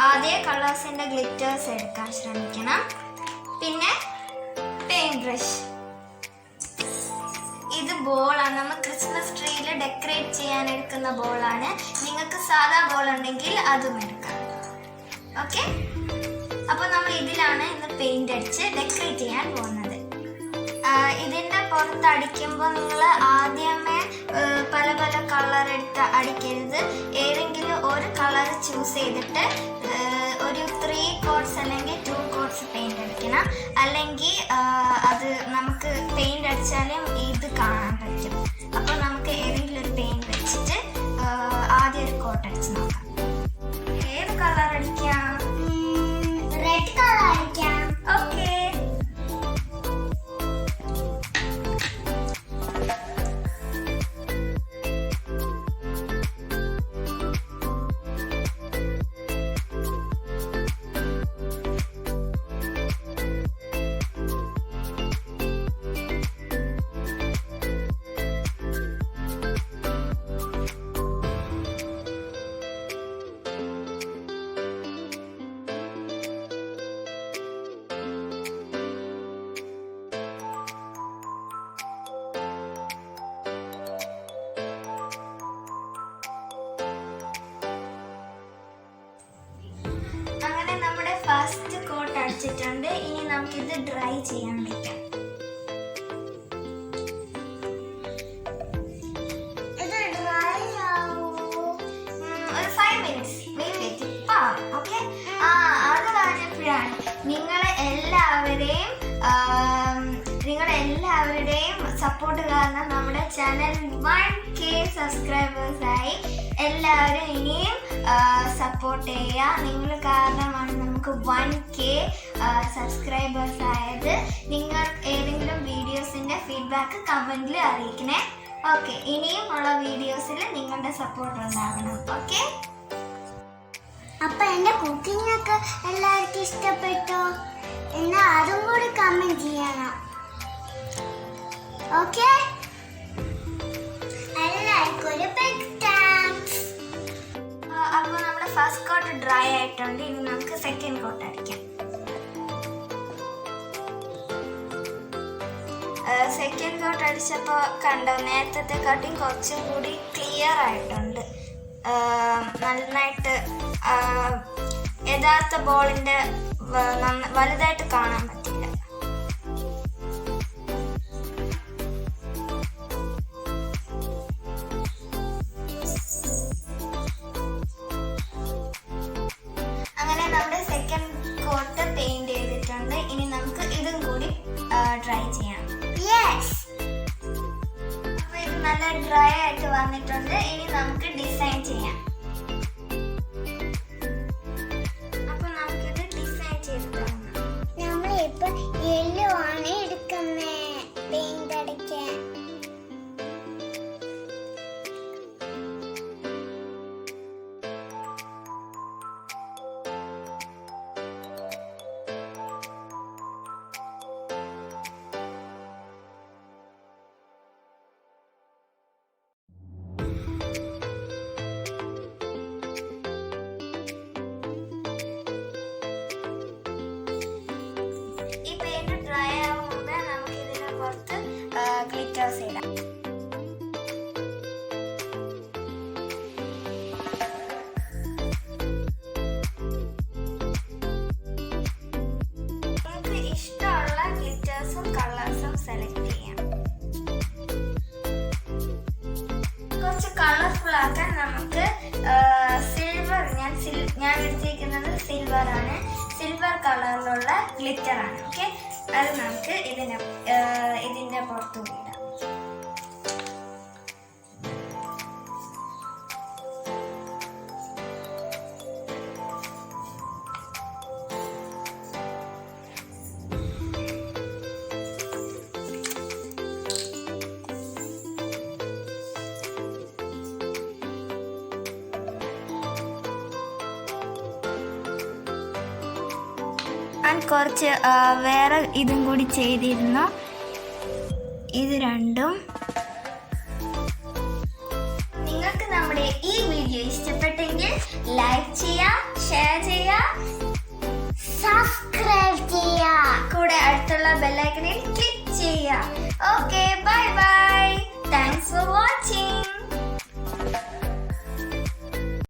അതേ കളേഴ്സിൻ്റെ ഗ്ലിറ്റേഴ്സ് എടുക്കാൻ ശ്രമിക്കണം. പിന്നെ പെയിൻറ് ബ്രഷ്. ഇത് ബോളാണ്, നമ്മൾ ക്രിസ്മസ് ട്രീയിൽ ഡെക്കറേറ്റ് ചെയ്യാൻ എടുക്കുന്ന ബോളാണ്. നിങ്ങൾക്ക് സാധാ ബോൾ ഉണ്ടെങ്കിൽ അതും എടുക്കാം. ഓക്കെ, അപ്പോൾ നമ്മൾ ഇതിലാണ് ഇന്ന് പെയിൻ്റ് അടിച്ച് ഡെക്കറേറ്റ് ചെയ്യാൻ പോകുന്നത്. ഇതിൻ്റെ പുറത്ത് അടിക്കുമ്പോൾ നിങ്ങൾ ആദ്യമേ പല പല കളർ എടുത്ത് അടിക്കരുത്. ഏതെങ്കിലും ഒരു കളർ ചൂസ് ചെയ്തിട്ട് ഒരു 3 കോട്ട്സ് അല്ലെങ്കിൽ 2 കോട്ട്സ് പെയിൻ്റ് അടിക്കണം. അല്ലെങ്കിൽ അത് നമുക്ക് പെയിൻ്റ് അടിച്ചാലും ഇത് കാണാൻ പറ്റും. അപ്പോൾ നമുക്ക് ഏതെങ്കിലും ഒരു പെയിൻറ് വെച്ചിട്ട് ആദ്യം ഒരു കോട്ട് അടിച്ച് നോക്കാം. ഏത് കളർ അടിക്കാം? റെഡ് കളർ അടിക്കാം. ഓക്കെ, അങ്ങനെ നമ്മുടെ ഫസ്റ്റ് കോട്ട് അടിച്ചിട്ടുണ്ട്. ഇനി നമുക്കിത് ഡ്രൈ ചെയ്യാൻ വെക്കാം. ഇത് ഡ്രൈ ആവോ? ഒരു 5 മിനിറ്റ്സ് വെയിറ്റ് ചെയ്തിട്ട് ഓക്കെ. അത് പറഞ്ഞപ്പോഴാണ് നിങ്ങളെല്ലാവരുടെയും സപ്പോർട്ട് കാരണം നമ്മുടെ ചാനൽ 1K സബ്സ്ക്രൈബേഴ്സായി. എല്ലാവരും ഇനിയും സപ്പോർട്ട് ചെയ്യുക. നിങ്ങൾ കാരണമാണ് നമുക്ക് 1K സബ്സ്ക്രൈബേഴ്സ് ആയത്. നിങ്ങൾ ഏതെങ്കിലും വീഡിയോസിൻ്റെ ഫീഡ്ബാക്ക് കമൻറ്റിൽ അറിയിക്കണേ. ഓക്കെ, ഇനിയും ഉള്ള വീഡിയോസിൽ നിങ്ങളുടെ സപ്പോർട്ട് ഉണ്ടാവണം. ഓക്കെ, അപ്പൊ എന്റെ കുക്കിംഗ് ഒക്കെ എല്ലാവർക്കും ഇഷ്ടപ്പെട്ടോ? എന്നാൽ അതും കൂടി കമന്റ് ചെയ്യണം. ഓക്കെ, എല്ലാവർക്കും ഒരു ബിഗ് താങ്ക്സ്. അപ്പോൾ നമ്മുടെ ഫസ്റ്റ് കോട്ട് ഡ്രൈ ആയിട്ടുണ്ട്. ഇനി നമുക്ക് സെക്കൻഡ് കോട്ട് അടിക്കാം. സെക്കൻഡ് കോട്ട് അടിച്ചപ്പോൾ കണ്ടോ, നേരത്തെ കാട്ടിയും കുറച്ചും കൂടി ക്ലിയർ ആയിട്ടുണ്ട്. നന്നായിട്ട് യഥാർത്ഥ ബോളിൻ്റെ വലുതായിട്ട് കാണാൻ പറ്റില്ല. അങ്ങനെ നമ്മുടെ സെക്കൻഡ് കോട്ട് പെയിന്റ് ചെയ്തിട്ടുണ്ട്. ഇനി നമുക്ക് ഇതും കൂടി ഡ്രൈ ചെയ്യാം. അപ്പോൾ ഇത് നല്ല ഡ്രൈ ആയിട്ട് വന്നിട്ടുണ്ട്. ഇനി നമുക്ക് ഡിസൈൻ ചെയ്യാം. അപ്പോൾ നമുക്കിത് ഡിസൈൻ ചെയ്ത് തുടങ്ങാം. നമ്മളിപ്പോ യെല്ലോ ആണ് എടുക്കുന്നേ പെയിന്റ് അടിക്കാൻ. ഈ പെയിന്റ് ഡ്രൈ ആവും മുമ്പേ നമുക്ക് ഇതിന് പുറത്ത് ഗ്ലിറ്റേഴ്സ് ഇടാം. നമുക്ക് ഇഷ്ടമുള്ള ഗ്ലിറ്റേഴ്സും കളേഴ്സും സെലക്ട് ചെയ്യാം. കുറച്ച് കളർഫുൾ ആക്കാൻ നമുക്ക് സിൽവർ, ഞാൻ എടുത്തിരിക്കുന്നത് സിൽവർ ആണ്. സിൽവർ കളറിലുള്ള ഗ്ലിറ്റർ ആണ്. ഓക്കെ, അത് നമുക്ക് ഇതിൻ്റെ പുറത്തു ഇടാം. ഞാൻ കുറച്ച് വേറെ ഇതും കൂടി ചെയ്തിരുന്നു. ഇത് രണ്ടും. നിങ്ങൾക്ക് നമ്മുടെ ഈ വീഡിയോ ഇഷ്ടപ്പെട്ടെങ്കിൽ ലൈക്ക് ചെയ്യുക,